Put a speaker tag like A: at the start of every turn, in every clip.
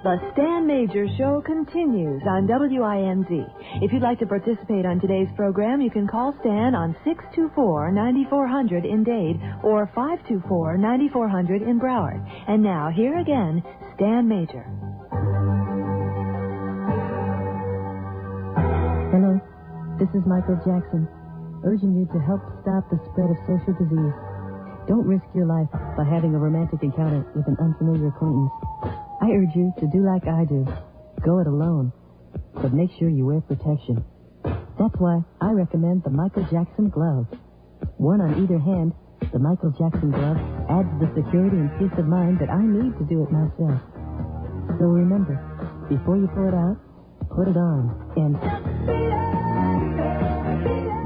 A: The Stan Major Show continues on WINZ. If you'd like to participate on today's program, you can call Stan on 624-9400 in Dade or 524-9400 in Broward. And now, here again, Stan Major.
B: Hello, this is Michael Jackson, urging you to help stop the spread of social disease. Don't risk your life by having a romantic encounter with an unfamiliar acquaintance. I urge you to do like I do. Go it alone. But make sure you wear protection. That's why I recommend the Michael Jackson glove. One on either hand, the Michael Jackson glove adds the security and peace of mind that I need to do it myself. So remember, before you pull it out, put it on. And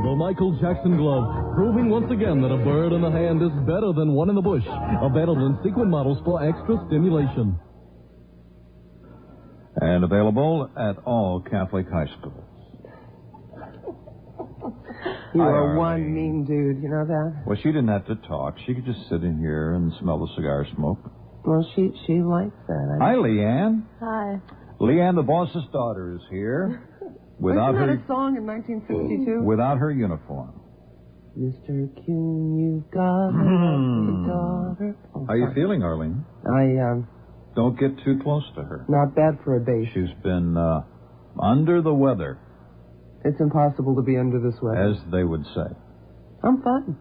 C: the Michael Jackson glove, proving once again that a bird in the hand is better than one in the bush. Available in sequin models for extra stimulation.
D: And available at all Catholic high schools.
E: You are one mean dude, you know that?
D: Well, she didn't have to talk. She could just sit in here and smell the cigar smoke.
E: Well, she likes that.
D: Hi, Leanne.
B: Hi.
D: Leanne, the boss's daughter, is here. Without
E: Wasn't
D: her
E: that a song in 1962?
D: Without her uniform.
E: Mr. Kuhn, you've got a lovely daughter. Oh,
D: How are you feeling, Arlene?
E: Don't
D: get too close to her.
E: Not bad for a bass.
D: She's been under the weather.
E: It's impossible to be under this weather.
D: As they would say.
E: I'm fine.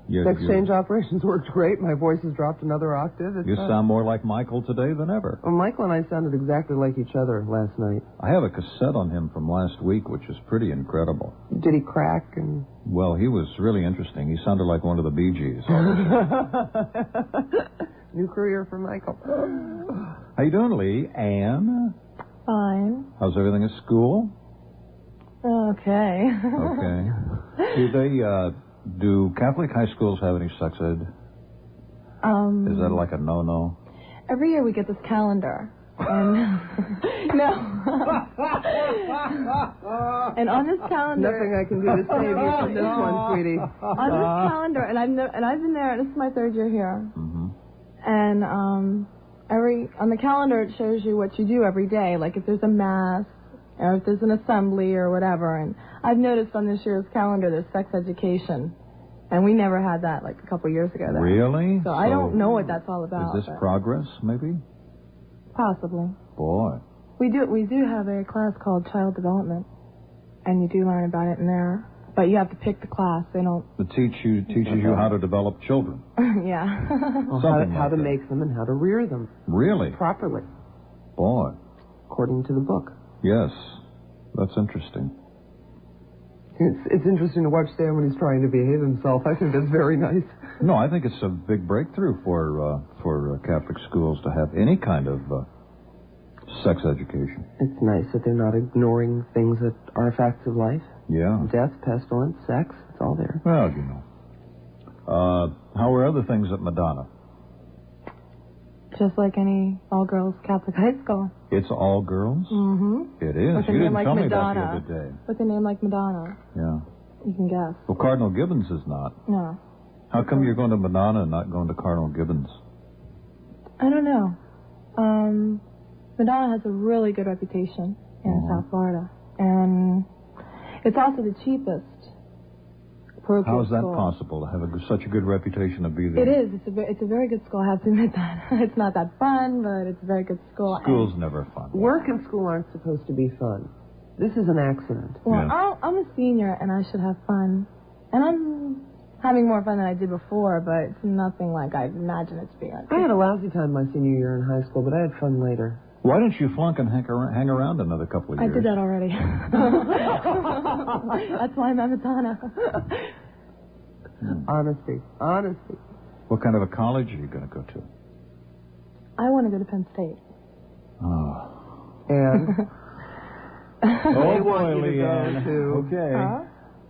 E: The exchange operations worked great. My voice has dropped another octave.
D: You sound more like Michael today than ever.
E: Well, Michael and I sounded exactly like each other last night.
D: I have a cassette on him from last week, which is pretty incredible.
E: Did he crack?
D: Well, he was really interesting. He sounded like one of the Bee Gees.
E: New career for Michael.
D: How you doing, Lee? Anne?
B: Fine.
D: How's everything at school?
B: Okay.
D: Okay. Do Catholic high schools have any sex ed? Is that like a no-no?
B: Every year we get this calendar. And no. And on this calendar,
E: nothing I can do to save you from this one, sweetie.
B: On this calendar, and I've been there. This is my third year here.
D: Mm-hmm.
B: And on the calendar it shows you what you do every day, like if there's a mass or if there's an assembly or whatever. And I've noticed on this year's calendar there's sex education. And we never had that like a couple years ago.
D: Really?
B: So I don't know what that's all about.
D: Is this progress, maybe?
B: Possibly.
D: Boy.
B: We do have a class called Child Development, and you do learn about it in there. But you have to pick the class. They don't.
D: It teaches you how to develop children.
B: Yeah.
E: Well, how to make them and how to rear them.
D: Really?
E: Properly.
D: Boy.
E: According to the book.
D: Yes. That's interesting.
E: It's interesting to watch Stan when he's trying to behave himself. I think that's very nice.
D: No, I think it's a big breakthrough for Catholic schools to have any kind of sex education.
E: It's nice that they're not ignoring things that are facts of life.
D: Yeah.
E: Death, pestilence, sex, it's all there.
D: Well, you know. How are other things at Madonna?
B: Just like any all-girls Catholic high school.
D: It's all girls?
B: Mm-hmm.
D: It is.
B: With
D: You didn't
B: like
D: tell
B: Madonna.
D: me that the other day.
B: With a name like Madonna.
D: Yeah.
B: You can guess.
D: Well, Cardinal Gibbons is not.
B: No.
D: How come you're going to Madonna and not going to Cardinal Gibbons?
B: I don't know. Madonna has a really good reputation in South Florida. And it's also the cheapest parochial
D: How is that
B: school.
D: possible, to have such a good reputation to be there?
B: It is. It's a very good school, I have to admit that. It's not that fun, but it's a very good school.
D: School's never fun.
E: Work and school aren't supposed to be fun. This is an accident.
B: Well,
D: Yeah.
B: I'm a senior, and I should have fun. And I'm having more fun than I did before, but it's nothing like I imagined it to be.
E: I had a lousy time my senior year in high school, but I had fun later.
D: Why don't you flunk and hang around another couple of years?
B: I did that already. That's why I'm at Madonna.
E: Honesty.
D: What kind of a college are you going to go to?
B: I want to go to Penn State.
D: Oh.
E: And
D: Oh,
E: want you to go
D: Leanne.
E: to-
D: Okay.
B: Huh?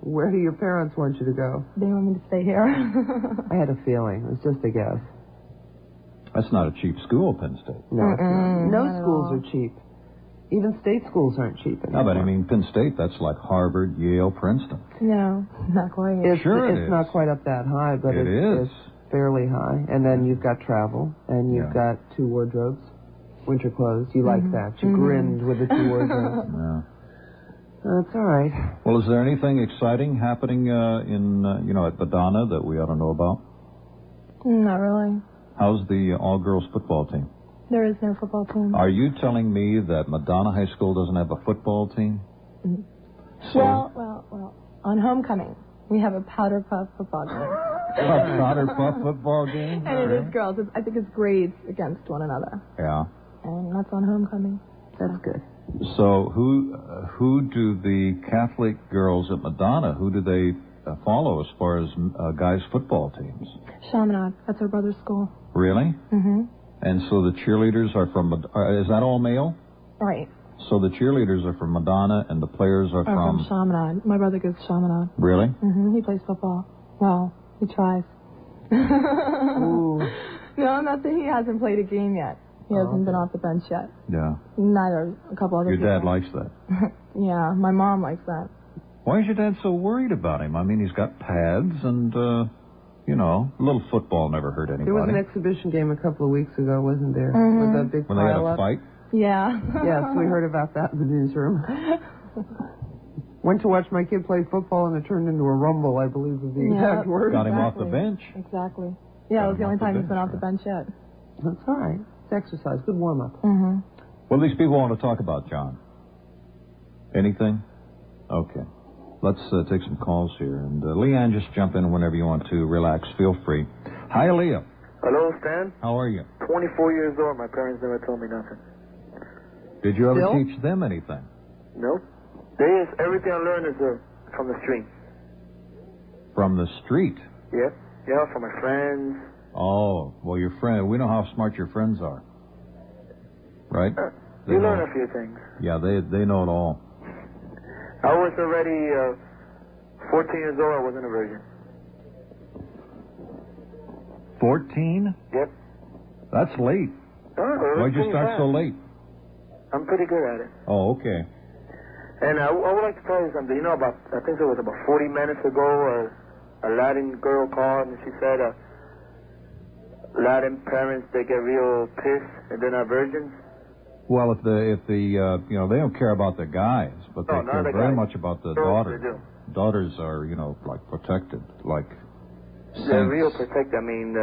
E: where do your parents want you to go?
B: They want me to stay here.
E: I had a feeling. It was just a guess.
D: That's not a cheap school, Penn State.
E: No, it's not. No
B: not at
E: schools
B: all.
E: are cheap. Even state schools aren't cheap anymore.
D: No, but I mean, Penn State, that's like Harvard, Yale, Princeton.
B: No, not quite.
E: It's
D: is.
E: not quite up that high, but
D: It is.
E: it's fairly high. And then you've got travel, and you've got 2 wardrobes. winter clothes. You like that. You grinned with the two wardrobes.
D: Yeah.
E: That's all right.
D: Well, is there anything exciting happening at Madonna that we ought to know about?
F: Not really.
D: How's the all-girls football team?
F: There is no football team.
D: Are you telling me that Madonna High School doesn't have a football team? So,
F: Well. On homecoming, we have a powder puff football game.
D: A powder puff football game?
F: And it is girls. I think it's grades against one another.
D: Yeah.
F: And that's on homecoming.
E: That's good.
D: So who do the Catholic girls at Madonna, who do they follow as far as guys' football teams?
F: Chaminade. That's our brother's school.
D: Really?
F: Mm-hmm.
D: And so the cheerleaders are from, is that all male?
F: Right.
D: So the cheerleaders are from Madonna and the players are from
F: Chaminade. My brother goes to Chaminade.
D: Really?
F: Mm-hmm. He plays football. Well, he tries.
E: Ooh.
F: No, not that he hasn't played a game yet. He hasn't been off the bench yet.
D: Yeah.
F: Neither a couple other people.
D: Your dad likes that.
F: Yeah, my mom likes that.
D: Why is your dad so worried about him? I mean, he's got pads and, a little football never hurt anybody.
E: There was an exhibition game a couple of weeks ago, wasn't there?
F: Mm-hmm.
E: With a big
D: when they had a fight?
F: Yeah.
E: Yes, we heard about that in the newsroom. Went to watch my kid play football and it turned into a rumble, I believe was the exact word.
D: Got him off the bench.
F: Exactly. Yeah, it was the only time he's been off the bench yet.
E: That's all right. It's exercise. Good warm-up.
F: Mm-hmm.
D: What do these people want to talk about, John? Anything? Okay. Let's take some calls here. And Leanne, just jump in whenever you want to. Relax. Feel free. Hi, Leah.
G: Hello, Stan.
D: How are you?
G: 24 years old. My parents never told me nothing.
D: Did you ever teach them anything?
G: Nope. Everything I learned is from the street.
D: From the street?
G: Yep. Yeah, from my friends.
D: Oh, well, your friend. We know how smart your friends are. Right?
G: You learn a few things.
D: Yeah, they know it all.
G: I was already 14 years old. I wasn't a virgin.
D: 14?
G: Yep.
D: That's late. Why'd you start so late?
G: I'm pretty good at it.
D: Oh, okay.
G: And I would like to tell you something. I think it was about 40 minutes ago, a Latin girl called and she said, Latin parents, they get real pissed and they're not virgins.
D: Well, if the they don't care about the guys, but they care very much about the daughters.
G: They do.
D: Daughters are, like protected, like saints.
G: They're real protected. I mean,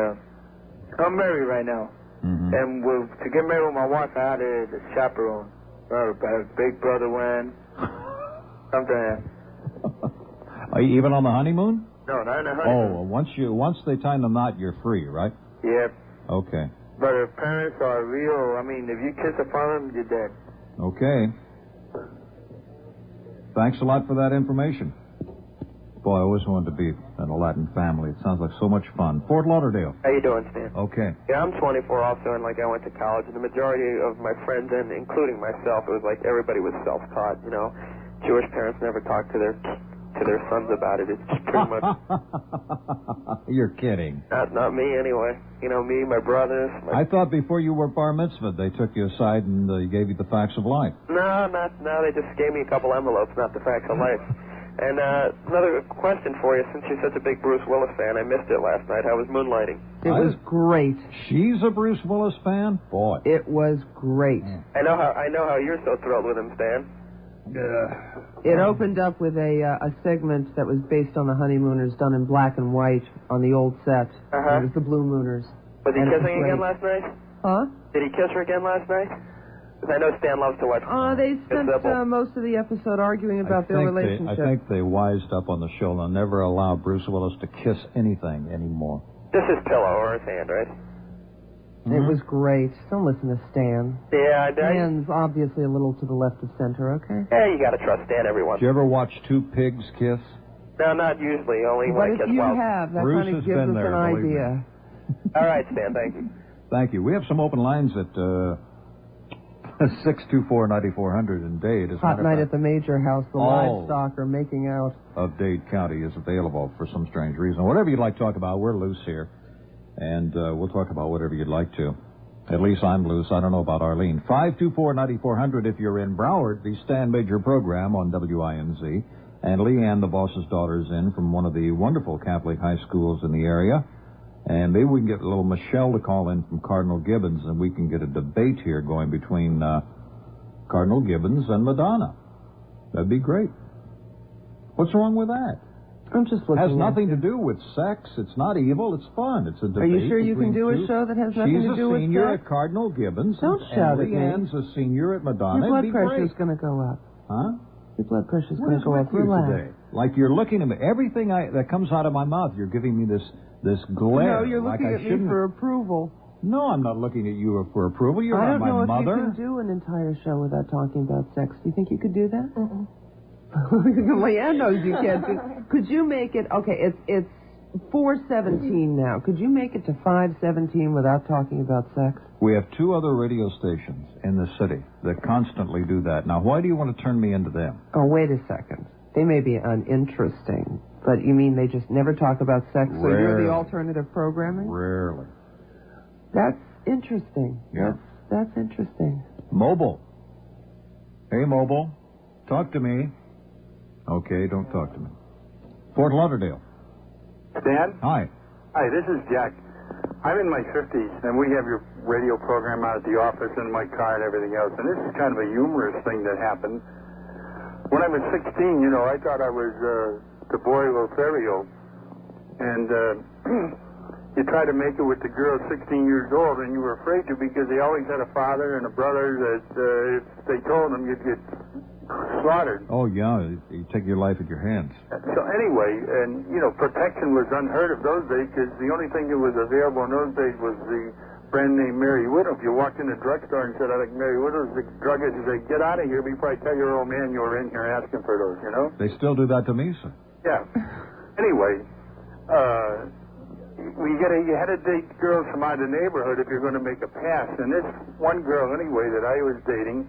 G: I'm married right now.
D: Mm-hmm.
G: And to get married with my wife, I had a chaperone. A big brother went. Something.
D: Are you even on the honeymoon?
G: No, not in the honeymoon.
D: Oh, once they tie the knot, you're free, right?
G: Yep.
D: Okay.
G: But her parents are real. I mean, if you kiss upon them, you're dead.
D: Okay. Thanks a lot for that information. Boy, I always wanted to be in a Latin family. It sounds like so much fun. Fort Lauderdale.
G: How you doing, Stan?
D: Okay.
G: Yeah, I'm 24 also, and I went to college. And the majority of my friends, and including myself, it was like everybody was self-taught. Jewish parents never talk to their sons about it. It's just pretty much.
D: You're kidding.
G: Not me anyway. Me, my brothers.
D: I thought before you were bar mitzvah, they took you aside and gave you the facts of life.
G: No, they just gave me a couple envelopes, not the facts of life. And another question for you, since you're such a big Bruce Willis fan, I missed it last night. How was Moonlighting?
E: It was great.
D: She's a Bruce Willis fan? Boy.
E: It was great.
G: I know how you're so thrilled with him, Stan.
E: It opened up with a segment that was based on the Honeymooners, done in black and white on the old set. It was the Blue Mooners.
G: Was he kissing again last night?
E: Huh?
G: Did he kiss her again last night? Because I know Stan loves to watch.
E: They spent most of the episode arguing about their relationship.
D: I think they wised up on the show. They'll never allow Bruce Willis to kiss anything anymore.
G: Just his pillow or his hand, right?
E: It was great. Don't listen to Stan.
G: Yeah,
E: Stan's obviously a little to the left of center, okay?
G: Yeah, you gotta trust Stan every once.
D: Did you ever watch two pigs kiss?
G: No, not usually. Only when I kiss
E: well. But if you have, that
D: Bruce
E: kind of
D: has
E: gives
D: been
E: us
D: there,
E: an
D: believe
E: idea.
G: All right, Stan, thank you.
D: Thank you. We have some open lines at 624-9400 in Dade.
E: Hot night at the Major House. The livestock are making out.
D: Of Dade County is available for some strange reason. Whatever you'd like to talk about, we're loose here. And we'll talk about whatever you'd like to. At least I'm loose. I don't know about Arlene. 524-9400 if you're in Broward, the Stan Major program on WINZ. And Leanne, the boss's daughter, is in from one of the wonderful Catholic high schools in the area. And maybe we can get a little Michelle to call in from Cardinal Gibbons, and we can get a debate here going between Cardinal Gibbons and Madonna. That'd be great. What's wrong with that?
E: I'm just looking.
D: It has nothing to do with sex. It's not evil. It's fun. It's a debate.
E: Are you sure you can do a show that has nothing to do with sex?
D: She's a senior at Cardinal Gibbons.
E: Don't shout at me.
D: Leanne's a senior at Madonna.
E: Your blood pressure's going to go up.
D: Huh?
E: Your blood pressure's going to go up.
D: Relax. Today? Like you're looking at me. Everything that comes out of my mouth, you're giving me this glare.
E: No, you're looking at me for approval.
D: No, I'm not looking at you for approval. You're not my mother.
E: I don't know if you can do an entire show without talking about sex. Do you think you could do that? Leanne knows you can't do. Could you make it? Okay, it's 4:17 now. Could you make it to 5:17 without talking about sex?
D: We have 2 other radio stations in the city that constantly do that. Now, why do you want to turn me into them?
E: Oh, wait a second. They may be uninteresting, but you mean they just never talk about sex?
D: Rarely.
E: So you're the alternative programming?
D: Rarely.
E: That's interesting.
D: Yeah.
E: That's interesting.
D: Mobile. Hey, Mobile. Talk to me. Okay, don't talk to me. Fort Lauderdale.
H: Stan?
D: Hi.
H: Hi, this is Jack. I'm in my 50s, and we have your radio program out at the office and my car and everything else, and this is kind of a humorous thing that happened. When I was 16, I thought I was the boy Lothario, and you try to make it with the girl 16 years old, and you were afraid to because they always had a father and a brother that if they told them you'd get slaughtered.
D: Oh, yeah, you take your life in your hands.
H: So anyway, and, protection was unheard of those days because the only thing that was available in those days was the brand name Mary Widow. If you walked in a drugstore and said, I like Mary Widow, the druggist would say, get out of here before I tell your old man you were in here asking for those,
D: They still do that to me, sir.
H: Yeah. Anyway, you had to date girls from out of the neighborhood if you're going to make a pass. And this one girl, anyway, that I was dating,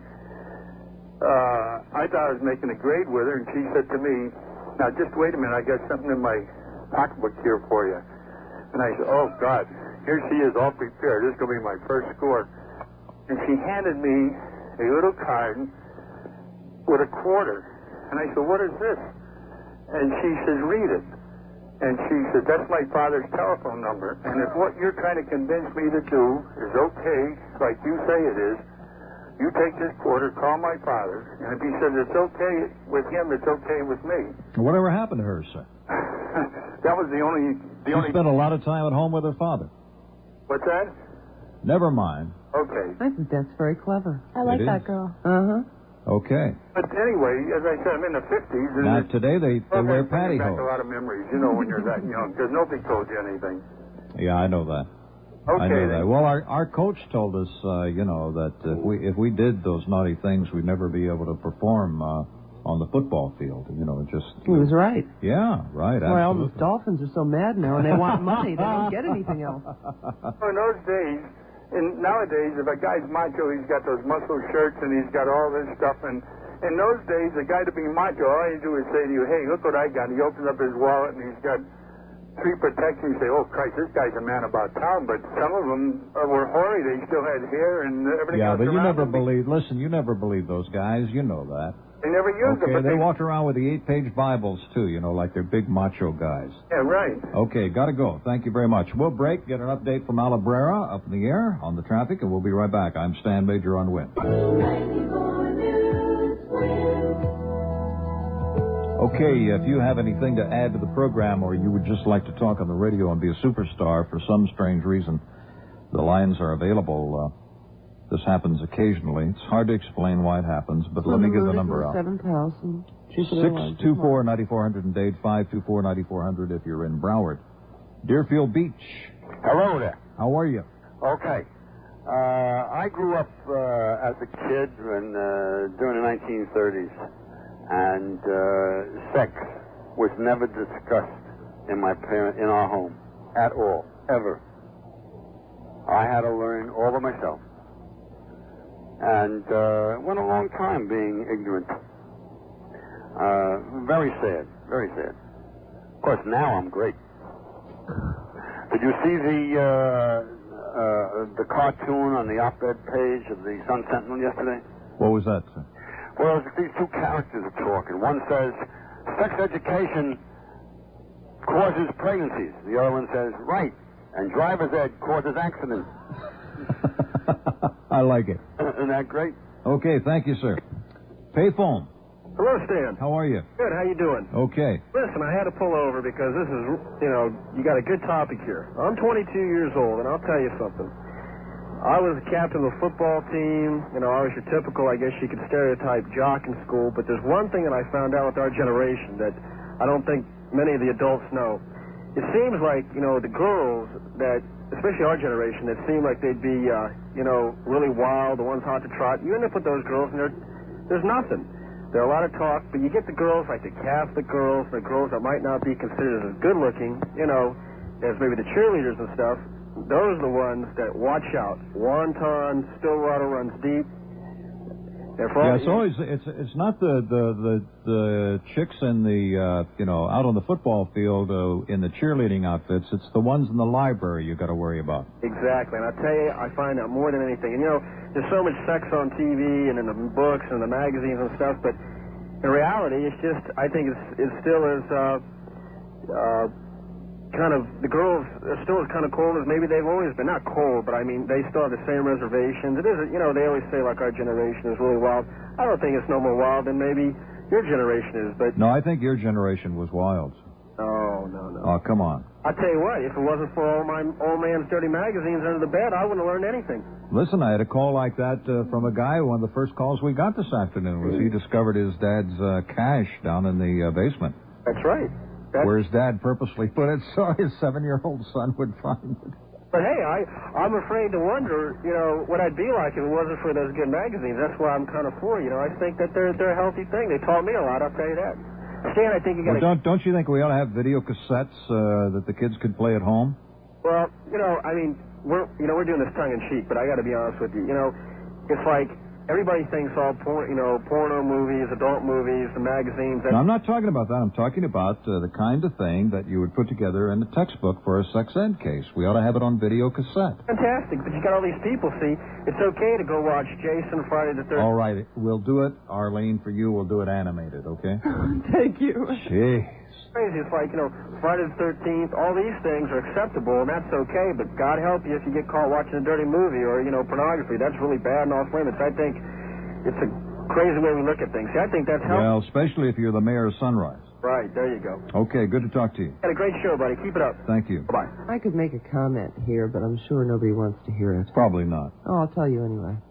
H: I thought I was making a grade with her, and she said to me, now just wait a minute, I got something in my pocketbook here for you. And I said, oh, God, here she is all prepared. This is going to be my first score. And she handed me a little card with a quarter. And I said, what is this? And she says, read it. And she said, that's my father's telephone number. And if what you're trying to convince me to do is okay, like you say it is, you take this quarter, call my father, and if he says it's okay with him, it's okay with me.
D: Whatever happened to her, sir?
H: That was the only...
D: She spent a lot of time at home with her father.
H: What's that?
D: Never mind.
H: Okay.
E: I think that's very clever.
F: I like that girl.
E: Uh-huh.
D: Okay.
H: But anyway, as I said, I'm in the 50s. And
D: now, today they wear pantyhose.
H: Back a lot of memories, when you're that young, because nobody told you anything.
D: Yeah, I know that.
H: Okay.
D: I know that. Well, our coach told us, that if we did those naughty things, we'd never be able to perform on the football field. He
E: was right.
D: Yeah, right.
E: That's why all those Dolphins are so mad now, and they want money. They don't get anything else.
H: Well, in those days, and nowadays, if a guy's macho, he's got those muscle shirts and he's got all this stuff. And in those days, a guy to be macho, all you do is say to you, hey, look what I got. He opens up his wallet and he's got 3 protections. You say, oh, Christ, this guy's a man about town. But some of them were hoary. They still had hair and everything else.
D: Yeah, but you never
H: them.
D: you never believed those guys. You know that.
H: They never used them.
D: Okay, they walked around with the 8-page Bibles, too, like they're big macho guys.
H: Yeah, right.
D: Okay, gotta go. Thank you very much. We'll break, get an update from Alabrera up in the air on the traffic, and we'll be right back. I'm Stan Major on Wind. Okay, if you have anything to add to the program or you would just like to talk on the radio and be a superstar for some strange reason, the lines are available. This happens occasionally. It's hard to explain why it happens, but let me give the number out. 624-9400 in Dade, 524-9400 if you're in Broward. Deerfield Beach.
I: Hello there.
D: How are you?
I: Okay. I grew up as a kid during the 1930s, and sex was never discussed in our home at all, ever. I had to learn all by myself. And went a long time being ignorant. Very sad, very sad. Of course, now I'm great. Did you see the cartoon on the op-ed page of the Sun Sentinel yesterday?
D: What was that, sir?
I: Well, these 2 characters are talking. One says, sex education causes pregnancies. The other one says, right, And driver's ed causes accidents.
D: I like it.
I: Isn't that great?
D: Okay, thank you, sir. Payphone.
G: Hello, Stan.
D: How are you?
G: Good. How you doing?
D: Okay.
G: Listen, I had to pull over because this is, you got a good topic here. I'm 22 years old, and I'll tell you something. I was the captain of the football team. I was your typical, I guess you could stereotype, jock in school. But there's one thing that I found out with our generation that I don't think many of the adults know. It seems like, the girls that, especially our generation, that seem like they'd be, really wild, the ones hot to trot. You end up with those girls, and there's nothing. There's a lot of talk, but you get the girls like the Catholic girls, the girls that might not be considered as good looking, as maybe the cheerleaders and stuff. Those are the ones that watch out. Wonton, Stillwater runs deep.
D: It's always it's not the chicks in the out on the football field in the cheerleading outfits. It's the ones in the library you got to worry about.
G: Exactly, and I tell you, I find that more than anything. And there's so much sex on TV and in the books and the magazines and stuff, but in reality, it's just I think it's still as kind of the girls are still as kind of cold as maybe they've always been. Not cold, but I mean they still have the same reservations. It isn't, they always say like our generation is really wild. I don't think it's no more wild than maybe your generation is. But
D: no, I think your generation was wild.
G: No.
D: Oh, come on.
G: I tell you what, if it wasn't for all my old man's dirty magazines under the bed, I wouldn't have learned anything.
D: Listen, I had a call like that from a guy. One of the first calls we got this afternoon was he discovered his dad's cash down in the basement.
G: That's right.
D: Where his dad purposely put it so his 7-year-old son would find it.
G: But hey, I'm afraid to wonder, what I'd be like if it wasn't for those good magazines. That's why I'm kind of for, I think that they're a healthy thing. They taught me a lot, I'll tell you that. Stan, I think you got to...
D: Don't you think we ought to have video cassettes that the kids could play at home?
G: Well, we're doing this tongue-in-cheek, but I got to be honest with you. It's like everybody thinks all porno movies, adult movies, the magazines...
D: No, I'm not talking about that. I'm talking about the kind of thing that you would put together in a textbook for a sex ed case. We ought to have it on video cassette.
G: Fantastic, but you got all these people, see. It's okay to go watch Jason Friday the 13th.
D: All right, we'll do it, Arlene, for you. We'll do it animated, okay?
E: Thank you.
D: Jeez.
G: Crazy. It's like, Friday the 13th, all these things are acceptable, and that's okay, but God help you if you get caught watching a dirty movie or, pornography. That's really bad and off limits. I think it's a crazy way we look at things. See, I think that's helpful.
D: Well, especially if you're the mayor of Sunrise.
G: Right, there you go.
D: Okay, good to talk to you.
G: Had a great show, buddy. Keep it up.
D: Thank you.
G: Bye-bye.
E: I could make a comment here, but I'm sure nobody wants to hear it.
D: Probably not.
E: Oh, I'll tell you anyway.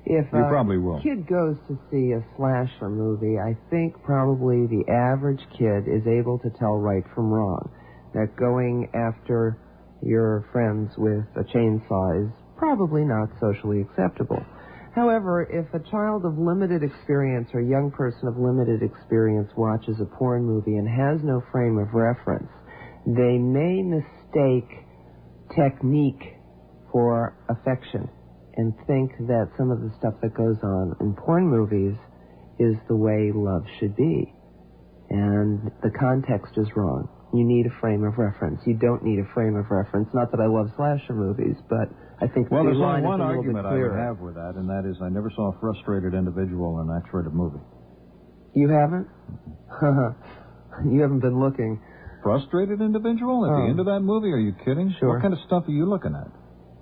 E: If
D: you probably will.
E: A kid goes to see a slasher movie, I think probably the average kid is able to tell right from wrong. That going after your friends with a chainsaw is probably not socially acceptable. However, if a child of limited experience or a young person of limited experience watches a porn movie and has no frame of reference, they may mistake technique for affection and think that some of the stuff that goes on in porn movies is the way love should be. And the context is wrong. You need a frame of reference. You don't need a frame of reference. Not that I love slasher movies, but I think the
D: there's
E: line
D: only one
E: is a little
D: argument
E: bit
D: I
E: clearer.
D: would have with that, and that is I never saw a frustrated individual in an X-rated movie.
E: You haven't? You haven't been looking.
D: Frustrated individual at the end of that movie? Are you kidding?
E: Sure.
D: What kind of stuff are you looking at?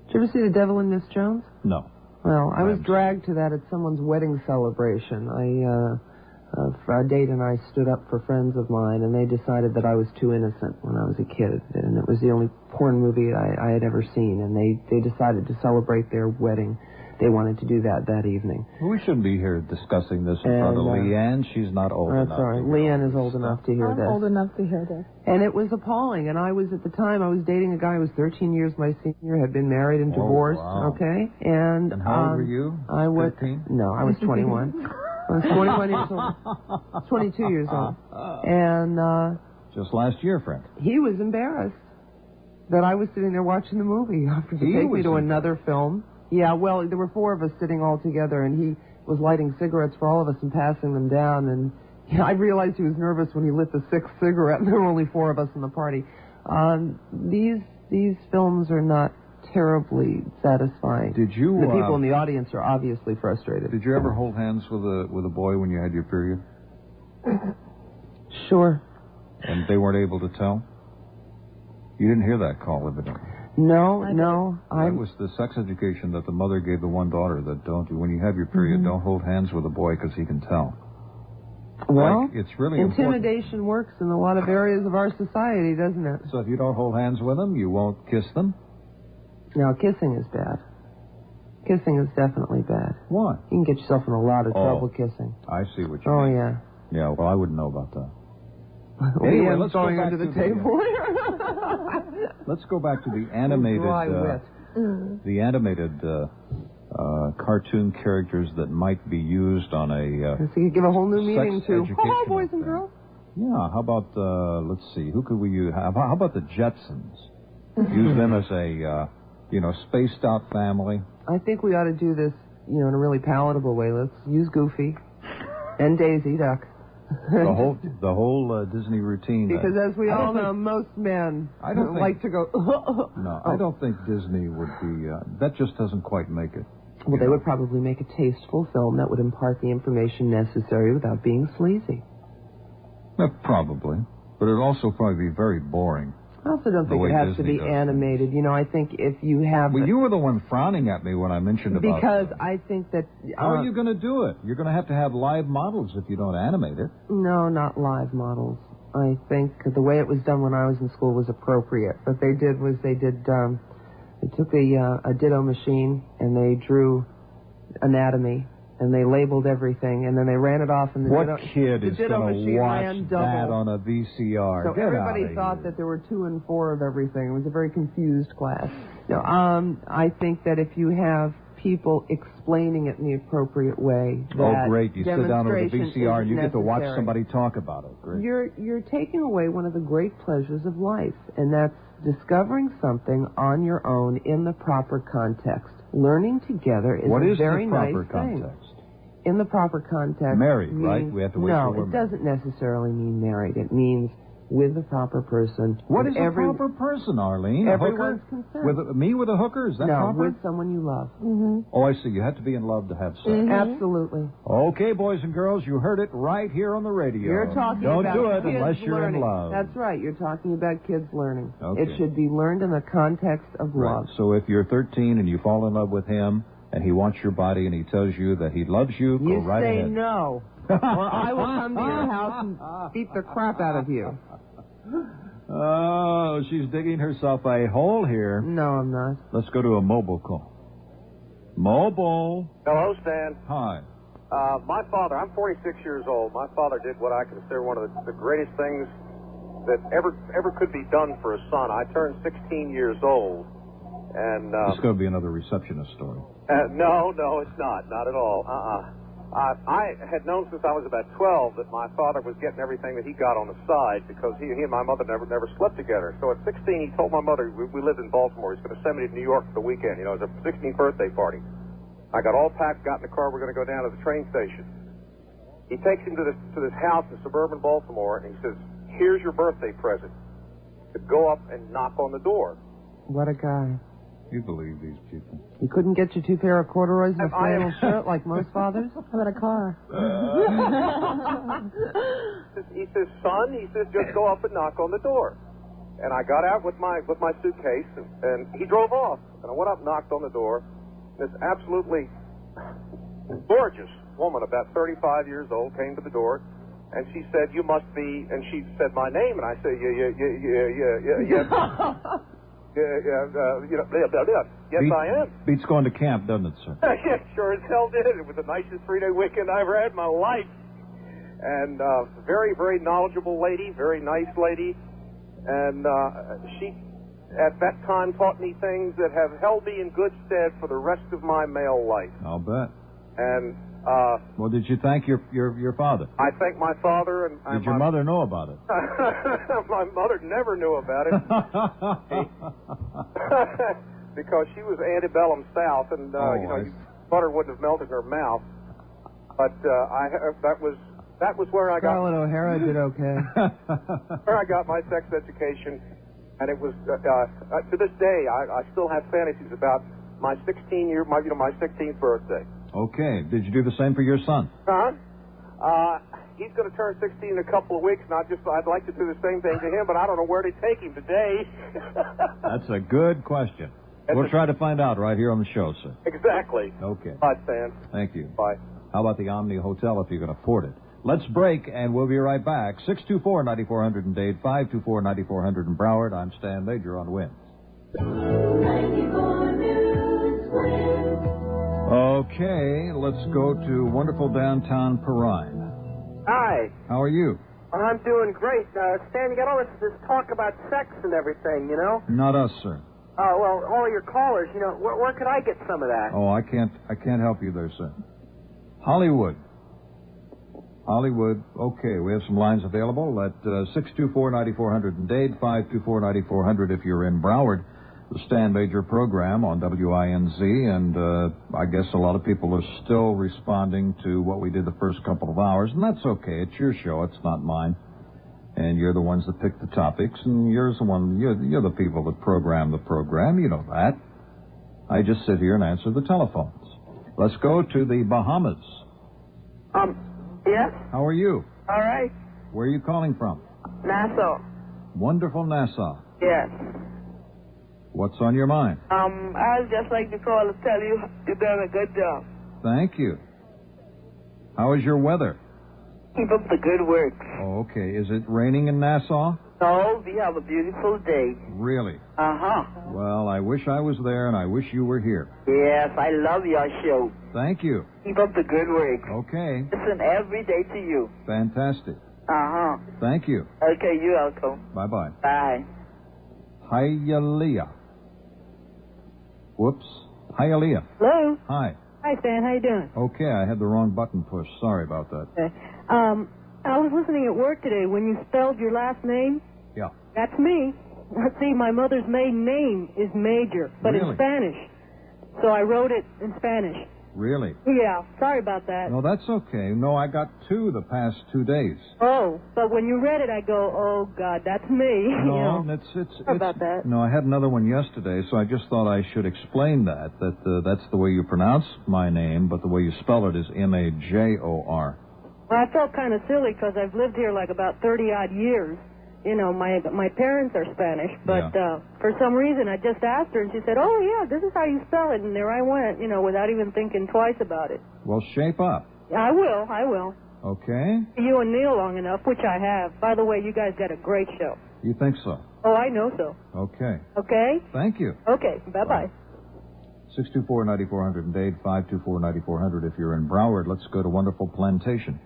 E: Did you ever see The Devil and Miss Jones?
D: No.
E: Well, I was dragged to that at someone's wedding celebration. A date and I stood up for friends of mine, and they decided that I was too innocent when I was a kid, and it was the only porn movie I had ever seen, and they decided to celebrate their wedding. They wanted to do that evening.
D: We shouldn't be here discussing this in front of Leanne. She's not old enough.
E: That's all right. Leanne is old enough to hear this.
F: I'm old enough to hear this.
E: And it was appalling. And I was, at the time, I was dating a guy who was 13 years my senior, had been married and divorced, okay? And
D: how old were you?
E: I was
D: 13?
E: No, I was 21. I was 21 years old. 22 years old. And
D: just last year, friend.
E: He was embarrassed that I was sitting there watching the movie. He offered to take me to another film. Yeah, well, there were four of us sitting all together, and he was lighting cigarettes for all of us and passing them down. And I realized he was nervous when he lit the sixth cigarette, and there were only four of us in the party. These films are not terribly satisfying.
D: Did you?
E: The people in the audience are obviously frustrated.
D: Did you ever hold hands with a boy when you had your period?
E: Sure.
D: And they weren't able to tell? You didn't hear that call, evidently.
E: No.
D: That was the sex education that the mother gave the one daughter, that when you have your period, don't hold hands with a boy because he can tell.
E: Well,
D: like, it's really
E: intimidation works in a lot of areas of our society, doesn't it?
D: So if you don't hold hands with them, you won't kiss them?
E: No, kissing is bad. Kissing is definitely bad.
D: Why?
E: You can get yourself in a lot of trouble kissing.
D: I see what you mean.
E: Yeah.
D: Yeah, well, I wouldn't know about that.
E: Anyway,
D: let's
E: going
D: go back
E: under the
D: to
E: table.
D: Let's go back to the animated... the animated cartoon characters that might be used on a...
E: so you give a whole new meaning to...
D: Hello,
E: boys and girls.
D: Yeah, how about, let's see, who could we use? How about the Jetsons? Use them as a, spaced out family.
E: I think we ought to do this, in a really palatable way. Let's use Goofy and Daisy Duck.
D: The whole Disney routine.
E: Because as we all know, most men like to go...
D: No, I don't think Disney would be... that just doesn't quite make it.
E: Well, they would probably make a tasteful film that would impart the information necessary without being sleazy.
D: Probably. But it would also probably be very boring.
E: I also don't think it has to be animated. I think if you have...
D: Well, you were the one frowning at me when I mentioned about...
E: Because I think that...
D: How are you going to do it? You're going to have live models if you don't animate it.
E: No, not live models. I think the way it was done when I was in school was appropriate. What they did was they took a ditto machine and they drew anatomy and they labeled everything and then they ran it off in the ditto machine.
D: What kid is going to watch that on a VCR?
E: So everybody thought that there were 2 and 4 of everything. It was a very confused class. No, I think that if you have people explaining it in the appropriate way, that
D: great! You sit down over the VCR and you get to watch somebody talk about it. Great.
E: You're taking away one of the great pleasures of life, and that's discovering something on your own in the proper context. Learning together is a very nice thing.
D: What is the proper context?
E: In the proper context.
D: Married, right? We have to wait
E: No, it doesn't necessarily mean married. It means with the proper person.
D: What is a proper person, Arlene?
E: Everyone's concerned.
D: With me with a hooker? Is that proper?
E: No, with someone you love.
D: Oh, I see. You have to be in love to have sex.
E: Absolutely.
D: Okay, boys and girls, you heard it right here on the radio.
E: You're talking
D: Don't
E: about
D: do it
E: kids
D: unless you're
E: learning.
D: in love.
E: That's right. You're talking about kids learning.
D: Okay.
E: It should be learned in the context of love.
D: So if you're 13 and you fall in love with him and he wants your body and he tells you that he loves you, go right ahead.
E: You say no, or I will come to your house and beat the crap out of you.
D: Oh, she's digging herself a hole here.
E: No, I'm not.
D: Let's go to a mobile call. Mobile.
J: Hello, Stan.
D: Hi.
J: My father, I'm 46 years old. My father did what I consider one of the greatest things that ever could be done for a son. I turned 16 years old. And
D: it's going to be another receptionist story.
J: No, it's not at all. I had known since I was about 12 that my father was getting everything that he got on the side because he and my mother never slept together. So at 16, he told my mother, we lived in Baltimore, he's going to send me to New York for the weekend. It was a 16th birthday party. I got all packed, got in the car, we're going to go down to the train station. He takes him to this house in suburban Baltimore, and he says, here's your birthday present. To go up and knock on the door.
E: What a guy.
D: You believe these people.
E: You couldn't get your 2 pair of corduroys and a flannel shirt like most fathers?
F: How about a car?
J: He says, son, just go up and knock on the door. And I got out with my suitcase, and he drove off. And I went up and knocked on the door. This absolutely gorgeous woman, about 35 years old, came to the door. And she said, you must be, and she said my name, and I said, yeah. Yes, I am.
D: Beats going to camp, doesn't it, sir?
J: Yeah, sure as hell did. It was the nicest 3-day weekend I ever had in my life. And very, very knowledgeable lady, very nice lady. And she, at that time, taught me things that have held me in good stead for the rest of my male life.
D: I'll bet.
J: And
D: well, did you thank your father?
J: I thank my father and
D: did your mother know about it?
J: My mother never knew about it because she was antebellum South, and butter wouldn't have melted in her mouth. But that was where I got.
E: Scarlett O'Hara did okay.
J: Where I got my sex education, and it was to this day I still have fantasies about my 16th birthday.
D: Okay. Did you do the same for your son?
J: Huh? he's going to turn 16 in a couple of weeks, and I'd like to do the same thing to him, but I don't know where to take him today.
D: That's a good question. We'll try to find out right here on the show, sir.
J: Exactly.
D: Okay.
J: Bye, Stan.
D: Thank you.
J: Bye.
D: How about the Omni Hotel if you can afford it? Let's break, and we'll be right back. 624-9400 in Dade, 524-9400 in Broward. I'm Stan Major on Winds.
K: 94 News Winds.
D: Okay, let's go to wonderful downtown Perrine.
L: Hi.
D: How are you?
L: I'm doing great. Stan, you got all this talk about sex and everything, you know?
D: Not us, sir.
L: Well, all your callers, you know, where could I get some of that?
D: Oh, I can't help you there, sir. Hollywood. Okay, we have some lines available at 624-9400 in Dade, 524-9400 if you're in Broward. The Stan Major program on WINZ, and I guess a lot of people are still responding to what we did the first couple of hours, and that's okay. It's your show, it's not mine. And you're the ones that pick the topics, and you're the people that program the program. You know that. I just sit here and answer the telephones. Let's go to the Bahamas.
L: Yes?
D: How are you?
L: All right.
D: Where are you calling from?
L: Nassau.
D: Wonderful Nassau.
L: Yes.
D: What's on your mind?
L: I'd just like to call to tell you you're doing a good job.
D: Thank you. How is your weather?
L: Keep up the good work.
D: Oh, okay. Is it raining in Nassau?
L: No, we have a beautiful day.
D: Really?
L: Uh-huh.
D: Well, I wish I was there, and I wish you were here.
L: Yes, I love your show.
D: Thank you.
L: Keep up the good work.
D: Okay.
L: Listen every day to you.
D: Fantastic.
L: Uh-huh.
D: Thank you.
L: Okay, you're welcome.
D: Bye-bye.
L: Bye.
D: Hialeah. Whoops. Hialeah.
F: Hello.
D: Hi.
F: Hi, Stan. How you doing?
D: Okay, I had the wrong button pushed. Sorry about that.
F: Okay. I was listening at work today when you spelled your last name.
D: Yeah.
F: That's me. See, my mother's maiden name is Major, but
D: Really?
F: in Spanish. So I wrote it in Spanish.
D: Really?
F: Yeah, sorry about that.
D: No, that's okay. No, I got 2 the past 2 days.
F: Oh, but when you read it, I go, oh, God, that's me.
D: No,
F: you know.
D: it's
F: Sorry about that.
D: No, I had another one yesterday, so I just thought I should explain that that's the way you pronounce my name, but the way you spell it is Major.
F: Well, I felt kind of silly because I've lived here like about 30-odd years. You know, my parents are Spanish, but for some reason I just asked her, and she said, oh, yeah, this is how you spell it, and there I went, you know, without even thinking twice about it.
D: Well, shape up.
F: I will.
D: Okay?
F: You and Neil long enough, which I have. By the way, you guys got a great show.
D: You think so?
F: Oh, I know so.
D: Okay.
F: Okay?
D: Thank you.
F: Okay, bye-bye.
D: 624-9400 in Dade, 524-9400 if you're in Broward. Let's go to wonderful Plantation.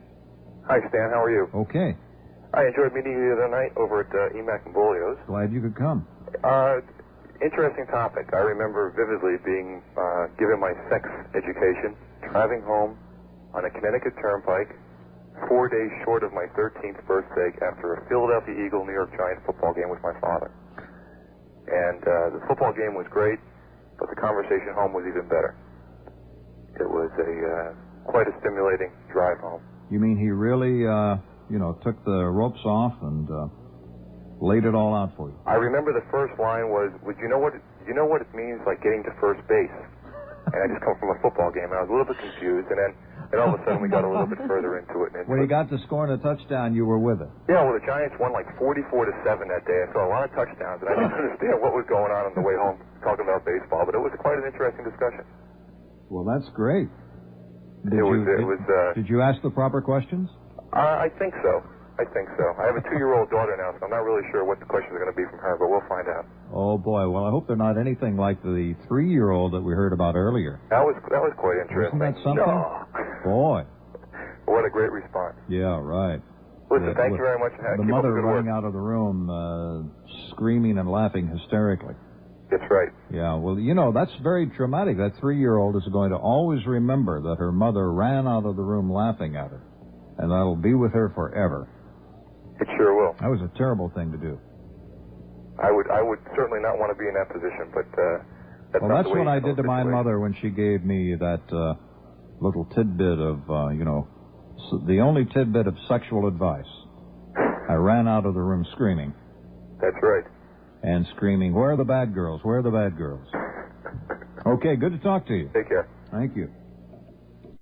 M: Hi, Stan. How are you?
D: Okay.
M: I enjoyed meeting you the other night over at EMAC and Bolio's.
D: Glad you could come.
M: Interesting topic. I remember vividly being given my sex education, driving home on a Connecticut turnpike 4 days short of my 13th birthday after a Philadelphia Eagle New York Giants football game with my father. And the football game was great, but the conversation home was even better. It was quite a stimulating drive home.
D: You mean he really, took the ropes off and laid it all out for you?
M: I remember the first line was, you know what it means, like getting to first base? And I just come from a football game, and I was a little bit confused, and then all of a sudden we got a little bit further into it. And
D: when he got to scoring a touchdown, you were with it.
M: Yeah, well, the Giants won like 44-7 that day. I saw a lot of touchdowns, and I didn't understand what was going on the way home talking about baseball, but it was quite an interesting discussion.
D: Well, that's great. Did you ask the proper questions?
M: I think so. I have a 2-year-old daughter now, so I'm not really sure what the questions are going to be from her, but we'll find out.
D: Oh, boy. Well, I hope they're not anything like the 3-year-old that we heard about earlier.
M: That was quite interesting.
D: Isn't that something?
M: No.
D: Boy.
M: What a great response.
D: Yeah, right.
M: Listen, thank you very much.
D: The mother running out of the room, screaming and laughing hysterically.
M: That's right.
D: Yeah, well, that's very traumatic. That 3-year-old is going to always remember that her mother ran out of the room laughing at her. And that'll be with her forever.
M: It sure will.
D: That was a terrible thing to do.
M: I would certainly not want to be in that position, but
D: that's what I did to my mother when she gave me that little tidbit of, the only tidbit of sexual advice. I ran out of the room screaming.
M: That's right.
D: And screaming, where are the bad girls? Where are the bad girls? Okay, good to talk to you.
M: Take care.
D: Thank you.